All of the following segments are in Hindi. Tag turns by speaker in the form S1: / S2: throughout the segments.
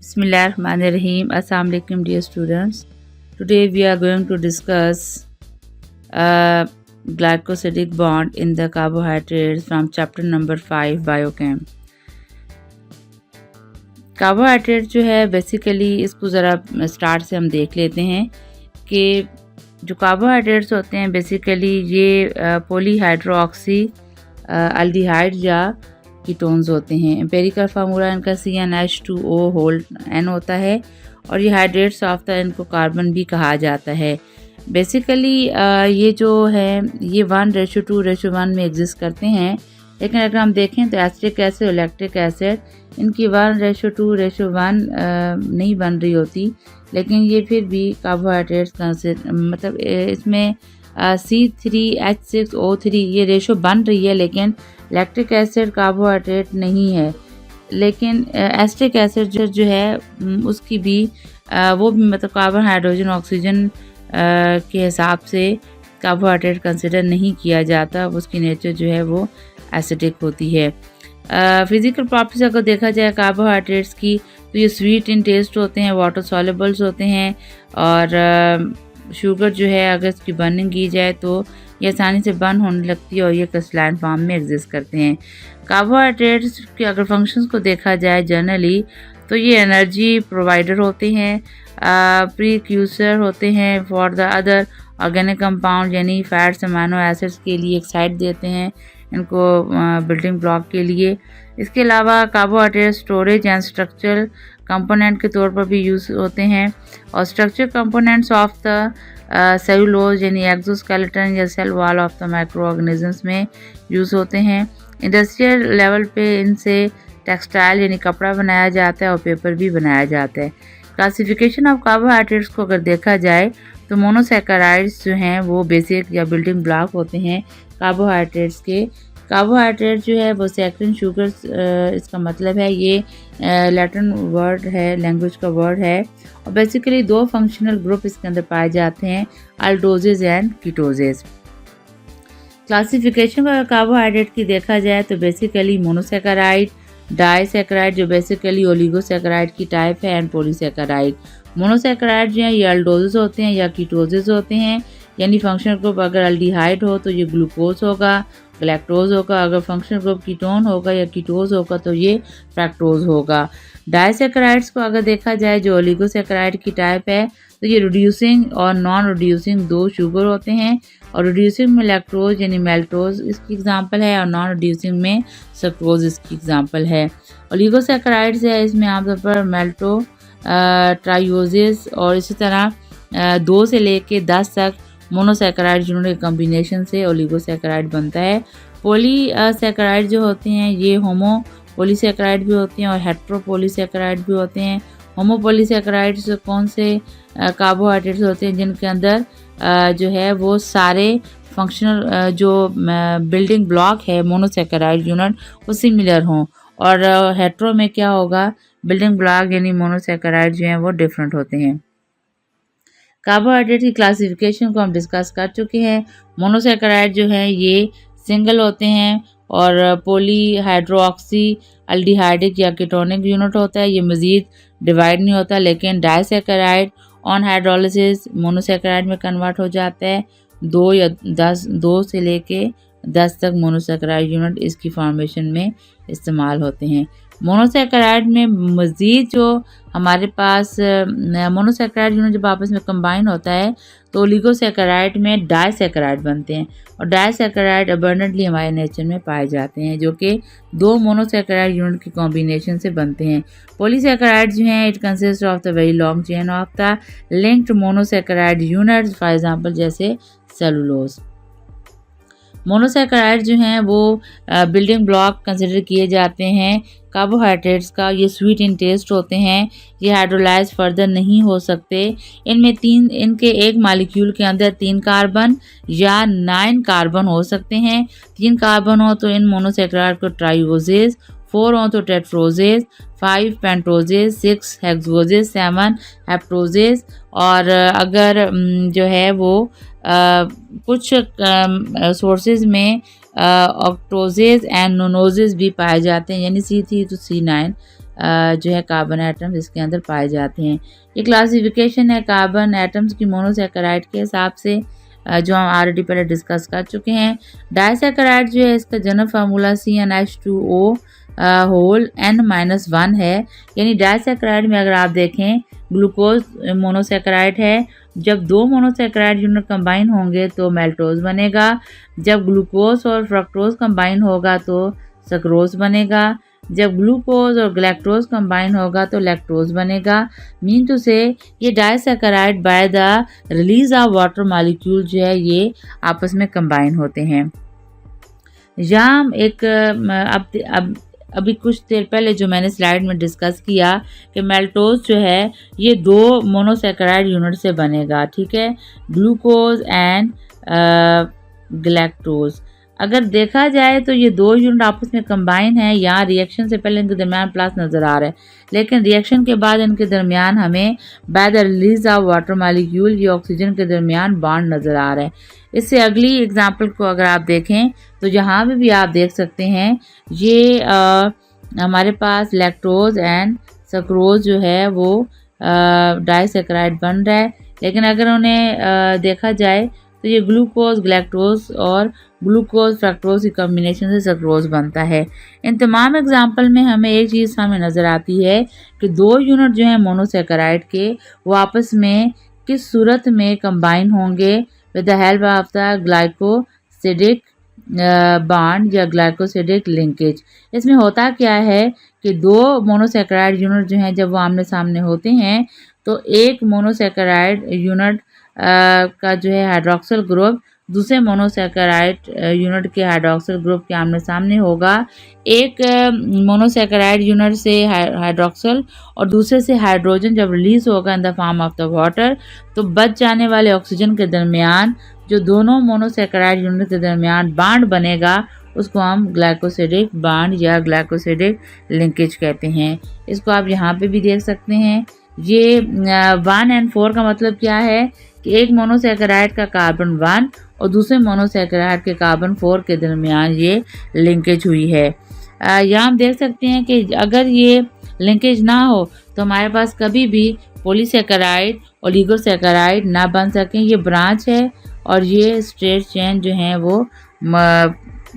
S1: Bismillahirrahmanirrahim. Assalamu alaikum dear students. Today we are going to discuss glycosidic bond in the carbohydrates from chapter number 5 Biochem. Carbohydrate जो है बेसिकली इसको ज़रा स्टार्ट से हम देख लेते हैं कि जो कार्बोहाइड्रेट्स होते हैं बेसिकली ये पॉलीहाइड्रोक्सी अल्डिहाइड या कीटोन्स होते हैं। एम्पेरिकल फार्मूला इनका CnH2O होल N होता है और ये हाइड्रेट्स ऑफ द इनको कार्बन भी कहा जाता है। बेसिकली ये जो है ये 1:2:1 में एग्जिस्ट करते हैं, लेकिन अगर हम देखें तो एसिटिक एसिड और लैक्टिक एसिड इनकी 1:2:1 नहीं बन रही होती, लेकिन ये फिर भी कार्बोहाइड्रेट्स मतलब इसमें C3H6O3 ये रेशो बन रही है, लेकिन लैक्टिक एसिड कार्बोहाइड्रेट नहीं है। लेकिन एसिटिक एसिड जो है उसकी भी वो भी मतलब कार्बन हाइड्रोजन ऑक्सीजन के हिसाब से कार्बोहाइड्रेट कंसिडर नहीं किया जाता, उसकी नेचर जो है वो एसिडिक होती है। फिज़िकल प्रॉपर्टीज अगर देखा जाए कार्बोहाइड्रेट्स की तो ये स्वीट इन टेस्ट होते हैं, वाटर सॉल्युबल्स होते हैं और शुगर जो है अगर इसकी बर्निंग की जाए तो ये आसानी से बर्न होने लगती है और ये क्रिस्टलाइन फॉर्म में एग्जिस्ट करते हैं। कार्बोहाइड्रेट्स के अगर फंक्शंस को देखा जाए जनरली तो ये एनर्जी प्रोवाइडर होते हैं, प्रीक्यूसर होते हैं for the other organic compound यानी फैट्स अमाइनो एसिड्स के लिए एक्साइट देते हैं इनको बिल्डिंग ब्लॉक के लिए। इसके अलावा carbohydrate storage and structural component के तौर पर भी यूज़ होते हैं और structure components of the cellulose यानी एक्सोस्केलेटन या cell wall of the microorganisms में यूज़ होते हैं। इंडस्ट्रियल लेवल पे इनसे टेक्सटाइल यानी कपड़ा बनाया जाता है और पेपर भी बनाया जाता है। क्लासिफिकेशन ऑफ कार्बोहाइड्रेट्स को अगर देखा जाए तो मोनोसैकेराइड्स जो हैं वो बेसिक या बिल्डिंग ब्लॉक होते हैं कार्बोहाइड्रेट्स के। कार्बोहाइड्रेट जो है वो सैकरिन शुगर्स इसका मतलब है, ये लैटिन वर्ड है, लैंग्वेज का वर्ड है और बेसिकली दो फंक्शनल ग्रुप इसके अंदर पाए जाते हैं, अल्डोजेज एंड कीटोजेज। क्लासिफिकेशन अगर कार्बोहाइड्रेट की देखा जाए तो बेसिकली मोनोसैकेराइड, डाइसैकेराइड जो बेसिकली ओलिगोसैकेराइड की टाइप है एंड पॉलीसैकेराइड। मोनोसैकेराइड जो है ये अल्डोजेज होते हैं या कीटोजेज होते हैं, यानी फंक्शनल ग्रुप अगर अल्डिहाइड हो तो ये ग्लूकोज होगा, ग्लैक्टोज होगा, अगर फंक्शनल ग्रुप कीटोन होगा या कीटोज होगा तो ये फ्रैक्टोज होगा। डाइसैकेराइड्स को अगर देखा जाए जो ओलिगोसैकेराइड की टाइप है तो ये रिड्यूसिंग और नॉन रिड्यूसिंग दो शुगर होते हैं और रिड्यूसिंग में लैक्टोज यानी मेल्टोज इसकी एग्जांपल है और नॉन रिड्यूसिंग में सक्रोज इसकी एग्जांपल है। ओलिगोसैकेराइड्स है इसमें आमतौर पर मेल्टो ट्राइओजेस और इसी तरह 2 से लेके 10 तक मोनोसैकेराइड जिन्होंने कॉम्बिनेशन से ओलिगोसैकेराइड बनता है। पॉलीसैकेराइड जो होते हैं ये होमो पॉलीसैकेराइड भी होते हैं और हेट्रो पॉलीसैकेराइड भी होते हैं। होमो पॉलीसैकेराइड्स कौन से कार्बोहाइड्रेट्स होते हैं जिनके अंदर जो है वो सारे फंक्शनल जो बिल्डिंग ब्लॉक है मोनोसैकेराइड यूनिट वो सिमिलर हों, और हेट्रो में क्या होगा, बिल्डिंग ब्लॉक यानी मोनोसैकेराइड जो हैं वो डिफरेंट होते हैं। कार्बोहाइड्रेट की क्लासिफिकेशन को हम डिस्कस कर चुके हैं। मोनोसैकेराइड जो है ये सिंगल होते हैं और पॉलीहाइड्रोक्सी अल्डिहाइडिक या कीटोनिक यूनिट होता है, ये मज़ीद डिवाइड नहीं होता। लेकिन डाइसैकेराइड ऑन हाइड्रोलिसिस मोनोसैकेराइड में कन्वर्ट हो जाता है। 2 से लेके 10 तक मोनोसैकेराइड यूनिट इसकी फॉर्मेशन में इस्तेमाल होते हैं। मोनोसैकेराइड में मज़ीद जो हमारे पास मोनोसैकेराइड यूनिट जब आपस में कंबाइन होता है तो ओलिगोसैकेराइड में डाइसैकेराइड बनते हैं और डाइसैकेराइड अबंडेंटली हमारे नेचर में पाए जाते हैं जो कि 2 मोनोसैकेराइड यूनिट की कॉम्बिनेशन से बनते हैं। पॉलीसैकेराइड जो हैं it consist of the very long chain of the linked monosaccharide units, for example जैसे सेलुलोज। मोनोसैकेराइड जो हैं वो बिल्डिंग ब्लॉक कंसिडर किए जाते हैं कार्बोहाइड्रेट्स का। ये स्वीट इन टेस्ट होते हैं, ये हाइड्रोलाइज फर्दर नहीं हो सकते। इनके एक मॉलिक्यूल के अंदर 3 कार्बन या 9 कार्बन हो सकते हैं। 3 कार्बन हो तो इन मोनोसैकेराइड को ट्राइओजेज, 4 हो तो टेट्रोजेज, 5 पेंटोजेज, 6 हेक्सोजेज, 7 हेप्टोजेज और अगर जो है वो कुछ सोर्सेज में ऑक्टोजेज एंड नोनोजेज भी पाए जाते हैं, यानी C3 to C9 जो है कार्बन एटम्स इसके अंदर पाए जाते हैं। ये क्लासिफिकेशन है कार्बन एटम्स की मोनोसेकेराइड के हिसाब से, जो हम ऑलरेडी पहले डिस्कस कर चुके हैं। डाइसेकेराइड जो है इसका general formula CnH2O whole N-1 है। यानी डाइसेकेराइड में अगर आप देखें ग्लूकोज मोनोसेकेराइड है। जब दो मोनोसेकेराइड यूनिट कंबाइन होंगे तो मेल्टोज बनेगा। जब ग्लूकोज और फ्रक्टोज कंबाइन होगा तो सक्रोज बनेगा। जब ग्लूकोज और गैलेक्टोज कंबाइन होगा तो लैक्टोज बनेगा। मीन टू से ये disaccharide by the release of water molecule जो है ये आपस में कंबाइन होते हैं। यहाँ हम एक अभी कुछ देर पहले जो मैंने स्लाइड में डिस्कस किया कि मेल्टोज जो है ये दो मोनोसेकेराइड यूनिट से बनेगा, ठीक है, ग्लूकोज एंड गैलेक्टोज। अगर देखा जाए तो ये दो यूनिट आपस में कंबाइन है। यहाँ रिएक्शन से पहले इनके दरमियान प्लस नज़र आ रहा है, लेकिन रिएक्शन के बाद इनके दरमियान हमें by the release of water molecule ये ऑक्सीजन के दरमियान बॉन्ड नज़र आ रहा है। इससे अगली एग्जांपल को अगर आप देखें तो यहाँ पे भी आप देख सकते हैं ये हमारे पास लैक्टोज एंड सक्रोज जो है वो डाइसेकेराइड बन रहा है। लेकिन अगर उन्हें देखा जाए तो ये ग्लूकोज गैलेक्टोज और ग्लूकोज फ्रक्टोज की कॉम्बिनेशन से सक्रोज बनता है। इन तमाम एग्जाम्पल में हमें एक चीज़ हमें नज़र आती है कि दो यूनिट जो हैं मोनोसेकेराइड के वो आपस में किस सूरत में कंबाइन होंगे with the help of the glycosidic bond या ग्लाइकोसिडिक लिंकेज। इसमें होता क्या है कि दो मोनोसेकेराइड यूनिट जो हैं जब वो आमने सामने होते हैं तो एक मोनोसेकेराइड यूनिट का जो है हाइड्रोक्सिल ग्रुप दूसरे मोनोसेकेराइड यूनिट के हाइड्रोक्सिल ग्रुप के आमने सामने होगा। एक मोनोसेकेराइड यूनिट से हाइड्रोक्सिल और दूसरे से हाइड्रोजन जब रिलीज होगा in the form of the water तो बच जाने वाले ऑक्सीजन के दरमियान जो दोनों मोनोसेकेराइड यूनिट के दरमियान बॉन्ड बनेगा उसको हम ग्लाइकोसिडिक बॉन्ड या ग्लाइकोसिडिक लिंकेज कहते हैं। इसको आप यहाँ पे भी देख सकते हैं। ये 1 and 4 का मतलब क्या है कि एक मोनोसेकेराइड का कार्बन 1 और दूसरे मोनोसेकेराइड के कार्बन 4 के दरमियान ये लिंकेज हुई है। यहाँ हम देख सकते हैं कि अगर ये लिंकेज ना हो तो हमारे पास कभी भी पॉलीसेकेराइड ओलिगोसेकेराइड ना बन सकें। ये ब्रांच है और ये स्ट्रेट चेन जो हैं वो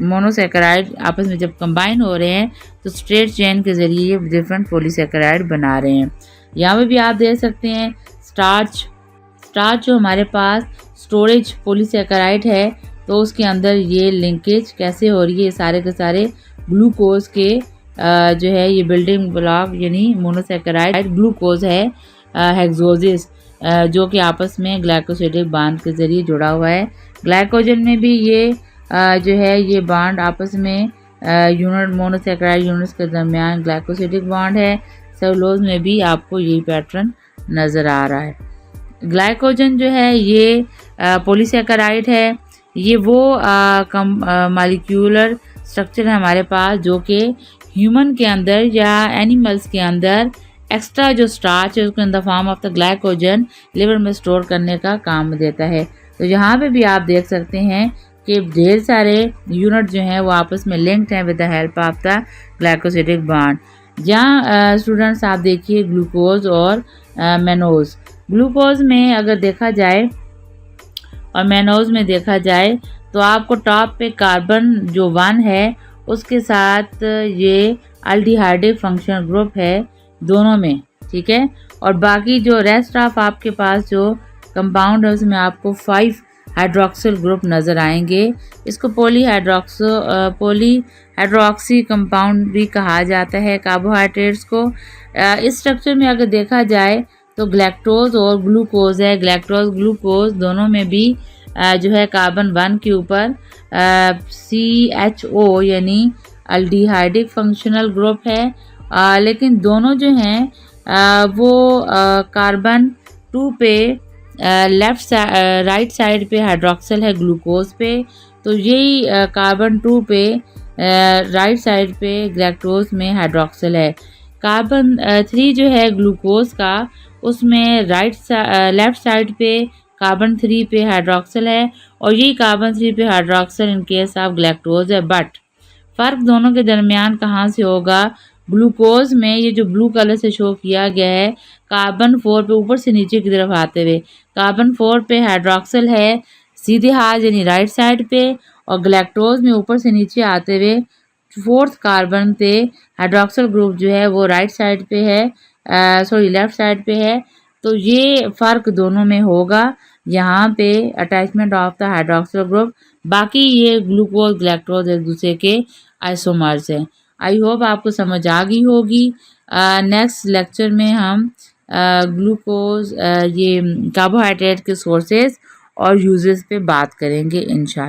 S1: मोनोसेकेराइड आपस में जब कंबाइन हो रहे हैं तो स्ट्रेट चेन के ज़रिए ये डिफरेंट पॉलीसेकेराइड बना रहे हैं। यहाँ पे भी आप देख सकते हैं स्टार्च जो हमारे पास स्टोरेज पॉलीसेकेराइड है तो उसके अंदर ये लिंकेज कैसे हो रही है। ये सारे के सारे ग्लूकोज के जो है ये बिल्डिंग ब्लॉक यानी मोनोसेकेराइड ग्लूकोज है हेक्सोजिस जो कि आपस में ग्लाइकोसिडिक बॉन्ड के ज़रिए जुड़ा हुआ है। ग्लाइकोजन में भी ये जो है ये बॉन्ड आपस में यूनिट मोनोसेकेराइड यूनिट्स के दरमियान ग्लाइकोसिडिक बॉन्ड है। सेलुलोज में भी आपको यही पैटर्न नज़र आ रहा है। ग्लाइकोजन जो है ये पॉलीसेकेराइड है। ये वो मॉलिक्यूलर स्ट्रक्चर है हमारे पास जो कि ह्यूमन के अंदर या एनिमल्स के अंदर एक्स्ट्रा जो स्टार्च है उसको in the form of the glycogen liver में स्टोर करने का काम देता है। तो यहाँ पे भी आप देख सकते हैं कि ढेर सारे यूनिट जो हैं वो आपस में लिंक्ड हैं with the help of the glycosidic bond. जहाँ स्टूडेंट्स आप देखिए ग्लूकोज और मेनोज। ग्लूकोज में अगर देखा जाए और मेनोज में देखा जाए तो आपको टॉप पे कार्बन जो 1 है उसके साथ ये अल्डिहाइडिक फंक्शनल ग्रुप है दोनों में, ठीक है। और बाकी जो रेस्ट ऑफ आपके पास जो कंपाउंड है उसमें आपको 5 हाइड्रोक्सिल ग्रुप नज़र आएंगे। इसको पॉलीहाइड्रोक्सी कंपाउंड भी कहा जाता है कार्बोहाइड्रेट्स को। इस स्ट्रक्चर में अगर देखा जाए तो ग्लैक्टोज और ग्लूकोज है। ग्लैक्टोज ग्लूकोज दोनों में भी जो है कार्बन 1 के ऊपर CHO यानी अल्डिहाइडिक फंक्शनल ग्रुप है। लेकिन दोनों जो हैं वो कार्बन 2 पे राइट साइड पे हाइड्रोक्सिल है ग्लूकोज पे, तो यही कार्बन 2 पे राइट साइड पे ग्लैक्टोज में हाइड्रोक्सिल है। कार्बन 3 जो है ग्लूकोज का उसमें लेफ्ट साइड पे कार्बन 3 पे हाइड्रोक्सिल है और यही कार्बन 3 पे hydroxyl in case of galactose है। बट फ़र्क दोनों के दरमियान कहाँ से होगा ग्लूकोज में ये जो ब्लू कलर से शो किया गया है, कार्बन 4 पे ऊपर से नीचे की तरफ आते हुए, कार्बन 4 पे हाइड्रोक्सिल है सीधे हाथ यानी राइट साइड पे, और गैलेक्टोज में ऊपर से नीचे आते हुए 4th कार्बन पे हाइड्रोक्सिल ग्रुप जो है वो राइट साइड पे है, सॉरी लेफ्ट साइड पे है। तो ये फ़र्क दोनों में होगा, यहाँ पे attachment of the hydroxyl group, बाकी ये ग्लूकोज गैलेक्टोज एक दूसरे के आइसोमर्स हैं। आई होप आपको समझ आ गई होगी। नेक्स्ट लेक्चर में हम ग्लूकोज ये कार्बोहाइड्रेट के सोर्सेज और यूजेस पे बात करेंगे इंशाल्लाह।